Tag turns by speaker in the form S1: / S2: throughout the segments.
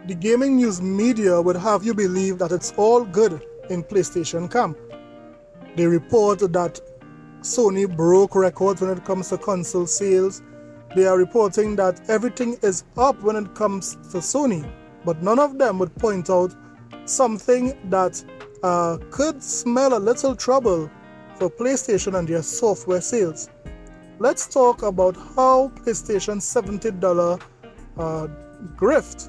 S1: the gaming news media would have you believe that it's all good in PlayStation camp. They report that Sony broke records when it comes to console sales. They are reporting that everything is up when it comes to Sony, but none of them would point out something that could smell a little trouble for PlayStation and their software sales. Let's talk about how PlayStation's $70 grift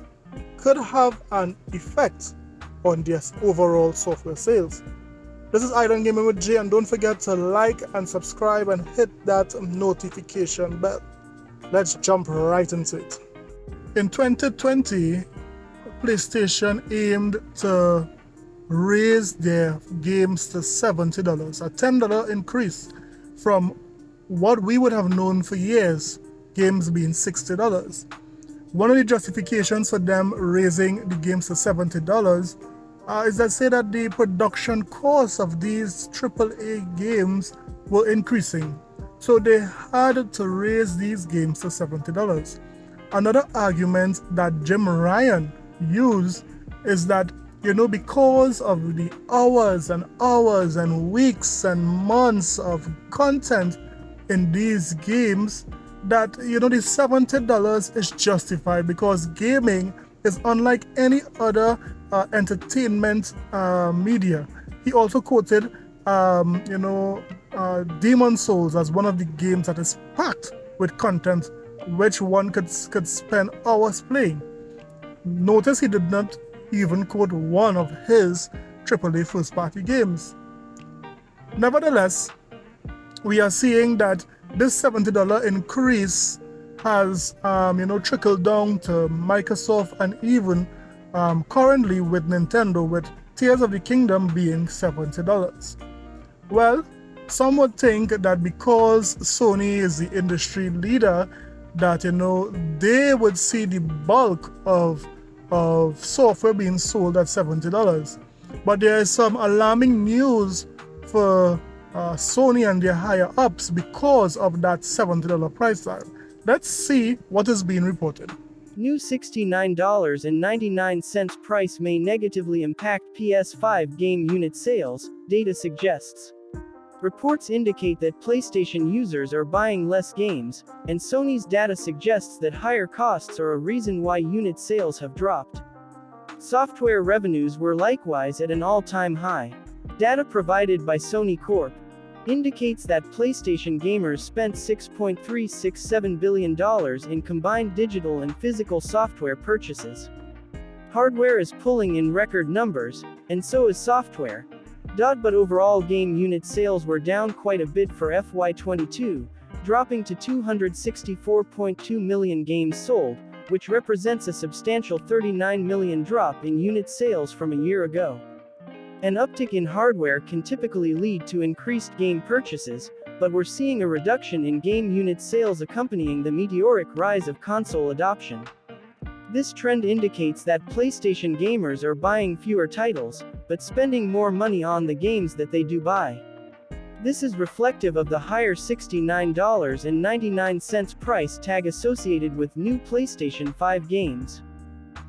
S1: could have an effect on their overall software sales. This is Island Gaming with Jay, and don't forget to like and subscribe and hit that notification bell. Let's jump right into it. In 2020, PlayStation aimed to raise their games to $70, a $10 increase from what we would have known for years, games being $60. One of the justifications for them raising the games to $70 is that say that the production costs of these AAA games were increasing. So they had to raise these games to $70. Another argument that Jim Ryan used is that, because of the hours and hours and weeks and months of content in these games, that the $70 is justified because gaming is unlike any other entertainment media. He also quoted Demon Souls as one of the games that is packed with content which one could spend hours playing. Notice he did not even quote one of his AAA first-party games. Nevertheless, we are seeing that this $70 increase has trickled down to Microsoft and even currently with Nintendo, with Tears of the Kingdom being $70. Well, some would think that because Sony is the industry leader, that they would see the bulk of software being sold at $70. But there is some alarming news for Sony and their higher ups because of that $70 price tag. Let's see what is being reported.
S2: New $69.99 price may negatively impact PS5 game unit sales, data suggests. Reports indicate that PlayStation users are buying less games, and Sony's data suggests that higher costs are a reason why unit sales have dropped. Software revenues were likewise at an all-time high. Data provided by Sony Corp indicates that PlayStation gamers spent $6.367 billion in combined digital and physical software purchases. Hardware is pulling in record numbers, and so is software. But overall game unit sales were down quite a bit for FY22, dropping to 264.2 million games sold, which represents a substantial 39 million drop in unit sales from a year ago. An uptick in hardware can typically lead to increased game purchases, but we're seeing a reduction in game unit sales accompanying the meteoric rise of console adoption. This trend indicates that PlayStation gamers are buying fewer titles, but spending more money on the games that they do buy. This is reflective of the higher $69.99 price tag associated with new PlayStation 5 games.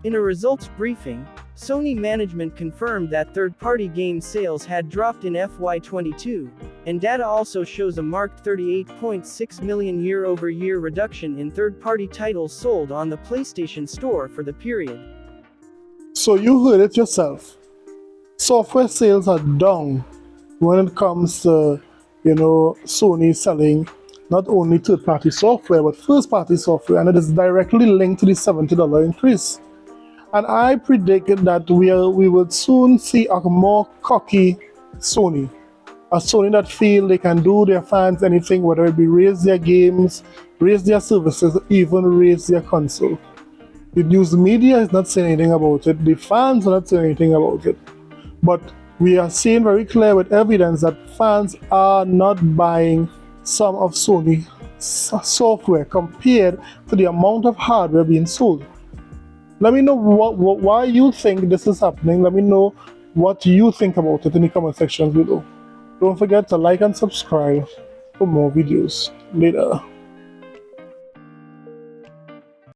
S2: In a results briefing, Sony management confirmed that third-party game sales had dropped in FY22, and data also shows a marked 38.6 million year-over-year reduction in third-party titles sold on the PlayStation Store for the period.
S1: So you heard it yourself. Software sales are down when it comes to, Sony selling not only third-party software, but first-party software, and it is directly linked to the $70 increase. And I predict that we will soon see a more cocky Sony. A Sony that feel they can do their fans anything, whether it be raise their games, raise their services, even raise their console. The news media is not saying anything about it. The fans are not saying anything about it. But we are seeing very clear with evidence that fans are not buying some of Sony software compared to the amount of hardware being sold. Let me know why you think this is happening. Let me know what you think about it in the comment section below. Don't forget to like and subscribe for more videos. Later.